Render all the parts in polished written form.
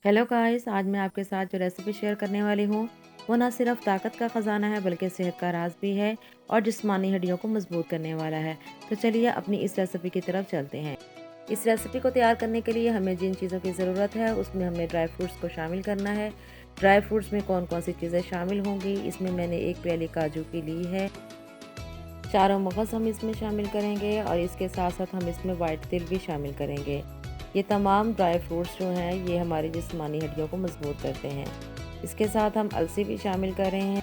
Hello guys, आज मैं आपके साथ जो रेसिपी शेयर करने वाली हूँ वो ना सिर्फ ताकत का ख़जाना है बल्कि सेहत का राज भी है और जिस्मानी हड्डियों को मजबूत करने वाला है। तो चलिए अपनी इस रेसिपी की तरफ चलते हैं। इस रेसिपी को तैयार करने के लिए हमें जिन चीज़ों की ज़रूरत है उसमें हमें ड्राई फ्रूट्स को शामिल करना है। ड्राई फ्रूट्स में कौन कौन सी चीज़ें शामिल होंगी, इसमें मैंने 1 प्याली काजू की ली है, चारों मगज़ हम इसमें शामिल करेंगे और इसके साथ साथ हम इसमें वाइट तिल भी शामिल करेंगे। ये तमाम ड्राई फ्रूट्स जो हैं ये हमारी जिस्मानी हड्डियों को मजबूत करते हैं। इसके साथ हम अलसी भी शामिल कर रहे हैं,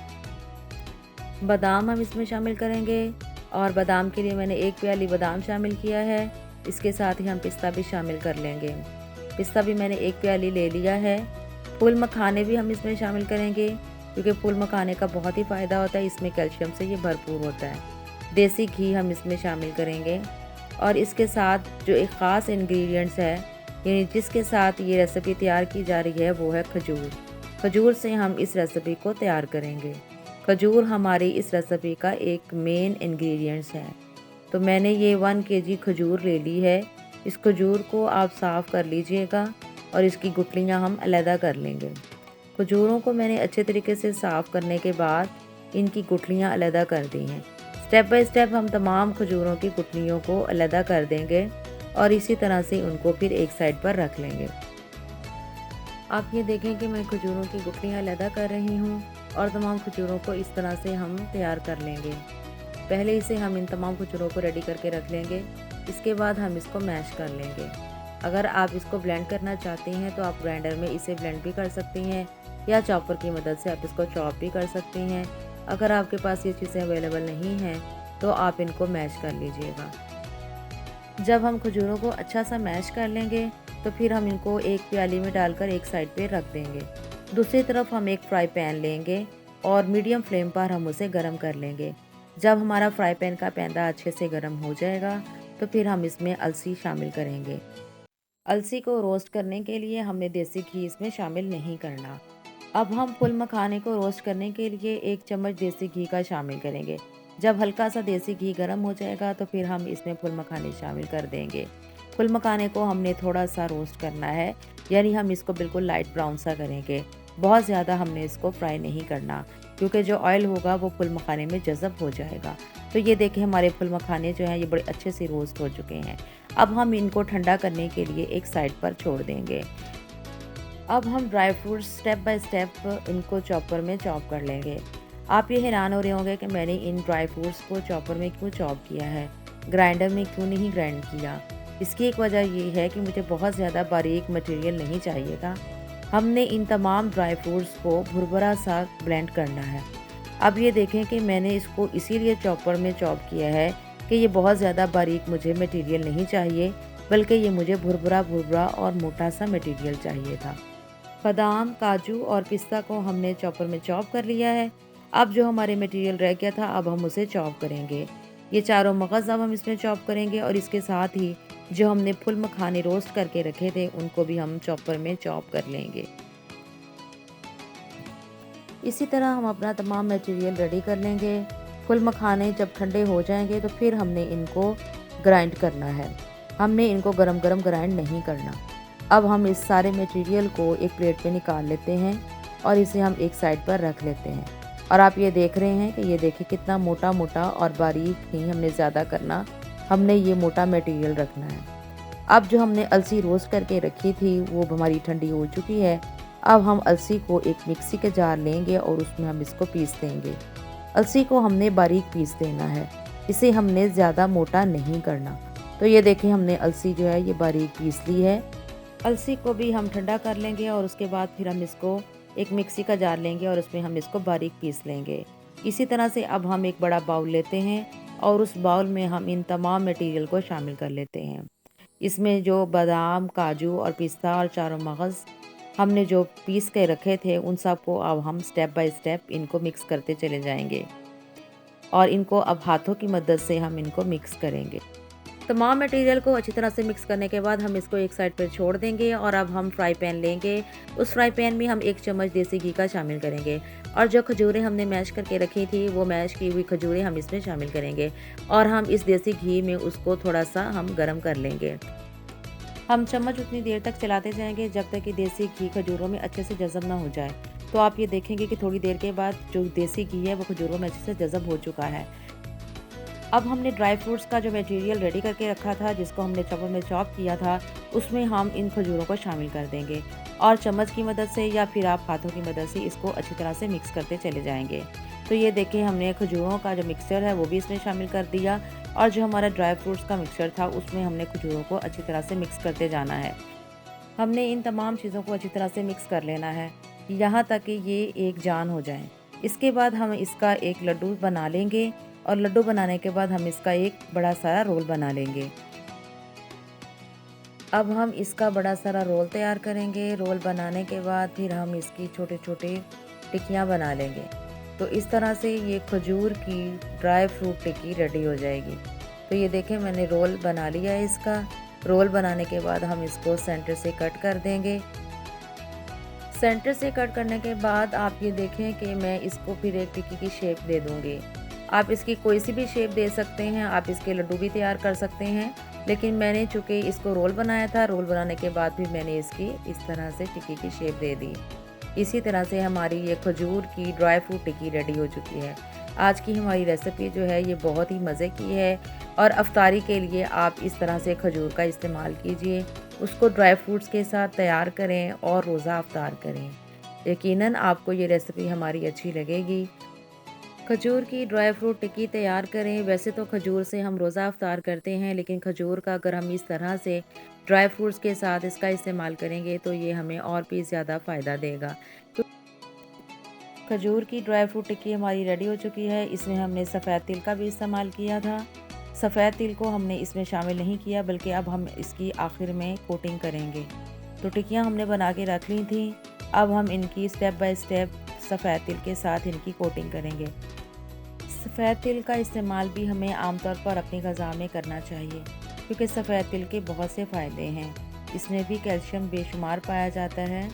बादाम हम इसमें शामिल करेंगे और बादाम के लिए मैंने 1 प्याली बादाम शामिल किया है। इसके साथ ही हम पिस्ता भी शामिल कर लेंगे। पिस्ता भी मैंने 1 प्याली ले लिया है। फूल मखाने भी हम इसमें शामिल करेंगे क्योंकि फूल मखाने का बहुत ही फ़ायदा होता है, इसमें कैल्शियम से ये भरपूर होता है। देसी घी हम इसमें शामिल करेंगे और इसके साथ जो एक ख़ास इंग्रेडिएंट्स है यानी जिसके साथ ये रेसिपी तैयार की जा रही है वो है खजूर। खजूर से हम इस रेसिपी को तैयार करेंगे। खजूर हमारी इस रेसिपी का एक मेन इंग्रेडिएंट्स है। तो मैंने ये 1 केजी खजूर ले ली है। इस खजूर को आप साफ़ कर लीजिएगा और इसकी गुठलियाँ हम अलहदा कर लेंगे। खजूरों को मैंने अच्छे तरीके से साफ़ करने के बाद इनकी गुठलियाँ अलहदा कर दी हैं। स्टेप बाय स्टेप हम तमाम खजूरों की गुठलियों को अलहदा कर देंगे और इसी तरह से उनको फिर एक साइड पर रख लेंगे। आप ये देखें कि मैं खजूरों की गुठलियाँ अलहदा कर रही हूँ और तमाम खजूरों को इस तरह से हम तैयार कर लेंगे। पहले इसे हम इन तमाम खजूरों को रेडी करके रख लेंगे। इसके बाद हम इसको मैश कर लेंगे। अगर आप इसको ब्लेंड करना चाहती हैं तो आप ग्राइंडर में इसे ब्लेंड भी कर सकती हैं या चॉपर की मदद से आप इसको चॉप भी कर सकती हैं। अगर आपके पास ये चीज़ें अवेलेबल नहीं हैं तो आप इनको मैश कर लीजिएगा। जब हम खजूरों को अच्छा सा मैश कर लेंगे तो फिर हम इनको एक प्याली में डालकर एक साइड पे रख देंगे। दूसरी तरफ हम एक फ्राई पैन लेंगे और मीडियम फ्लेम पर हम उसे गर्म कर लेंगे। जब हमारा फ्राई पैन का पैंदा अच्छे से गर्म हो जाएगा तो फिर हम इसमें अलसी शामिल करेंगे। अलसी को रोस्ट करने के लिए हमने देसी घी इसमें शामिल नहीं करना। अब हम फुल मखाने को रोस्ट करने के लिए 1 चम्मच देसी घी का शामिल करेंगे। जब हल्का सा देसी घी गर्म हो जाएगा तो फिर हम इसमें फुल मखाने शामिल कर देंगे। फुल मखाने को हमने थोड़ा सा रोस्ट करना है, यानी हम इसको बिल्कुल लाइट ब्राउन सा करेंगे। बहुत ज़्यादा हमने इसको फ्राई नहीं करना क्योंकि जो ऑयल होगा वो फुल मखाने में जज़ब हो जाएगा। तो ये देखें हमारे फुल मखाने जो हैं ये बड़े अच्छे से रोस्ट हो चुके हैं। अब हम इनको ठंडा करने के लिए एक साइड पर छोड़ देंगे। अब हम dry fruits step by step इनको चॉपर में चॉप कर लेंगे। आप ये हैरान हो रहे होंगे कि मैंने इन ड्राई फ्रूट्स को चॉपर में क्यों चॉप किया है, ग्राइंडर में क्यों नहीं ग्राइंड किया। इसकी एक वजह ये है कि मुझे बहुत ज़्यादा बारीक मटेरियल नहीं चाहिए था। हमने इन तमाम ड्राई फ्रूट्स को भुरभुरा सा ब्लेंड करना है। अब ये देखें कि मैंने इसको इसीलिए चॉपर में चॉप किया है कि ये बहुत ज़्यादा बारीक मुझे मटेरियल नहीं चाहिए, बल्कि ये मुझे भुरभुरा भुरभुरा और मोटा सा मटेरियल चाहिए था। बादाम, काजू और पिस्ता को हमने चॉपर में चॉप कर लिया है। अब जो हमारे मटेरियल रह गया था अब हम उसे चॉप करेंगे। ये चारों मगज़ अब हम इसमें चॉप करेंगे और इसके साथ ही जो हमने फुल मखाने रोस्ट करके रखे थे उनको भी हम चॉपर में चॉप कर लेंगे। इसी तरह हम अपना तमाम मटेरियल रेडी कर लेंगे। फुल मखाने जब ठंडे हो जाएंगे तो फिर हमने इनको ग्राइंड करना है। हमने इनको गरम गरम ग्राइंड नहीं करना। अब हम इस सारे मटेरियल को एक प्लेट पे निकाल लेते हैं और इसे हम एक साइड पर रख लेते हैं। और आप ये देख रहे हैं कि ये देखिए कितना मोटा मोटा और बारीक नहीं हमने ज़्यादा करना, हमने ये मोटा मटेरियल रखना है। अब जो हमने अलसी रोस्ट करके रखी थी वो हमारी ठंडी हो चुकी है। अब हम अलसी को एक मिक्सी के जार लेंगे और उसमें हम इसको पीस देंगे। अलसी को हमने बारीक पीस देना है, इसे हमने ज़्यादा मोटा नहीं करना। तो ये देखें हमने अलसी जो है ये बारीक पीस ली है। अलसी को भी हम ठंडा कर लेंगे और उसके बाद फिर हम इसको एक मिक्सी का जार लेंगे और उसमें हम इसको बारीक पीस लेंगे। इसी तरह से अब हम एक बड़ा बाउल लेते हैं और उस बाउल में हम इन तमाम मटेरियल को शामिल कर लेते हैं। इसमें जो बादाम, काजू और पिस्ता और चारों मगज़ हमने जो पीस के रखे थे उन सब को अब हम स्टेप बाय स्टेप इनको मिक्स करते चले जाएंगे और इनको अब हाथों की मदद से हम इनको मिक्स करेंगे। तमाम मटेरियल को अच्छी तरह से मिक्स करने के बाद हम इसको एक साइड पर छोड़ देंगे और अब हम फ्राई पैन लेंगे। उस फ्राई पैन में हम 1 चम्मच देसी घी का शामिल करेंगे और जो खजूरें हमने मैश करके रखी थी वो मैश की हुई खजूरें हम इसमें शामिल करेंगे और हम इस देसी घी में उसको थोड़ा सा हम गर्म कर लेंगे। हम चम्मच उतनी देर तक चलाते जाएंगे जब तक कि देसी घी खजूरों में अच्छे से जज़ब ना हो जाए। तो आप ये देखेंगे कि थोड़ी देर के बाद जो देसी घी है वो खजूरों में अच्छे से जज़ब हो चुका है। अब हमने ड्राई फ्रूट्स का जो मटेरियल रेडी करके रखा था, जिसको हमने चॉपर में चॉप किया था, उसमें हम इन खजूरों को शामिल कर देंगे और चम्मच की मदद से या फिर आप हाथों की मदद से इसको अच्छी तरह से मिक्स करते चले जाएंगे। तो ये देखिए, हमने खजूरों का जो मिक्सचर है वो भी इसमें शामिल कर दिया और जो हमारा ड्राई फ्रूट्स का मिक्सचर था उसमें हमने खजूरों को अच्छी तरह से मिक्स करते जाना है। हमने इन तमाम चीज़ों को अच्छी तरह से मिक्स कर लेना है, यहाँ तक कि ये एक जान हो जाएँ। इसके बाद हम इसका एक लड्डू बना लेंगे और लड्डू बनाने के बाद हम इसका एक बड़ा सारा रोल बना लेंगे। अब हम इसका बड़ा सारा रोल तैयार करेंगे। रोल बनाने के बाद फिर हम इसकी छोटे-छोटे टिक्कियाँ बना लेंगे। तो इस तरह से ये खजूर की ड्राई फ्रूट टिक्की रेडी हो जाएगी। तो ये देखें, मैंने रोल बना लिया है इसका। रोल बनाने के बाद हम इसको सेंटर से कट कर देंगे। सेंटर से कट करने के बाद आप ये देखें कि मैं इसको फिर एक टिक्की की शेप दे दूँगी। आप इसकी कोई सी भी शेप दे सकते हैं, आप इसके लड्डू भी तैयार कर सकते हैं, लेकिन मैंने चूँकि इसको रोल बनाया था, रोल बनाने के बाद फिर मैंने इसकी इस तरह से टिक्की की शेप दे दी। इसी तरह से हमारी ये खजूर की ड्राई फ्रूट टिक्की रेडी हो चुकी है। आज की हमारी रेसिपी जो है ये बहुत ही मज़े की है और अफ्तारी के लिए आप इस तरह से खजूर का इस्तेमाल कीजिए। उसको ड्राई फ्रूट्स के साथ तैयार करें और रोज़ा अफ्तार करें। यकीनन आपको ये रेसिपी हमारी अच्छी लगेगी। खजूर की ड्राई फ्रूट टिक्की तैयार करें। वैसे तो खजूर से हम रोज़ा अफ्तार करते हैं, लेकिन खजूर का अगर हम इस तरह से ड्राई फ्रूट्स के साथ इसका इस्तेमाल करेंगे तो ये हमें और भी ज़्यादा फ़ायदा देगा। तो खजूर की ड्राई फ्रूट टिक्की हमारी रेडी हो चुकी है। इसमें हमने सफ़ेद तिल का भी इस्तेमाल किया था। सफ़ेद तिल को हमने इसमें शामिल नहीं किया, बल्कि अब हम इसकी आखिर में कोटिंग करेंगे। तो टिक्कियाँ हमने बना के रख ली थी। अब हम इनकी स्टेप बाय स्टेप सफ़ेद तिल के साथ इनकी कोटिंग करेंगे। सफ़ेद तिल का इस्तेमाल भी हमें आमतौर पर अपनी ग़िज़ा में करना चाहिए, क्योंकि सफ़ेद तिल के बहुत से फ़ायदे हैं। इसमें भी कैल्शियम बेशुमार पाया जाता है।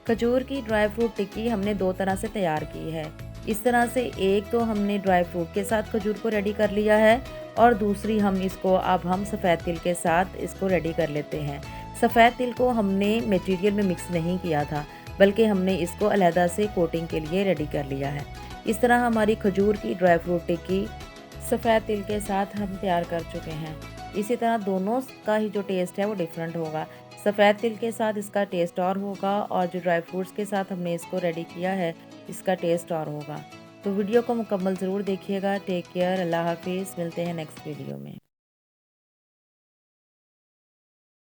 खजूर की ड्राई फ्रूट टिक्की हमने दो तरह से तैयार की है। इस तरह से एक तो हमने ड्राई फ्रूट के साथ खजूर को रेडी कर लिया है और दूसरी हम इसको अब हम सफ़ेद तिल के साथ इसको रेडी कर लेते हैं। सफ़ेद तिल को हमने मटेरियल में मिक्स नहीं किया था, बल्कि हमने इसको अलहदा से कोटिंग के लिए रेडी कर लिया है। इस तरह हमारी खजूर की ड्राई फ्रूट टिक्की सफ़ेद तिल के साथ हम तैयार कर चुके हैं। इसी तरह दोनों का ही जो टेस्ट है वो डिफरेंट होगा। सफ़ेद तिल के साथ इसका टेस्ट और होगा और जो ड्राई फ्रूट्स के साथ हमने इसको रेडी किया है इसका टेस्ट और होगा। तो वीडियो को मुकम्मल ज़रूर देखिएगा। टेक केयर, अल्लाह हाफिज़। मिलते हैं नेक्स्ट वीडियो में।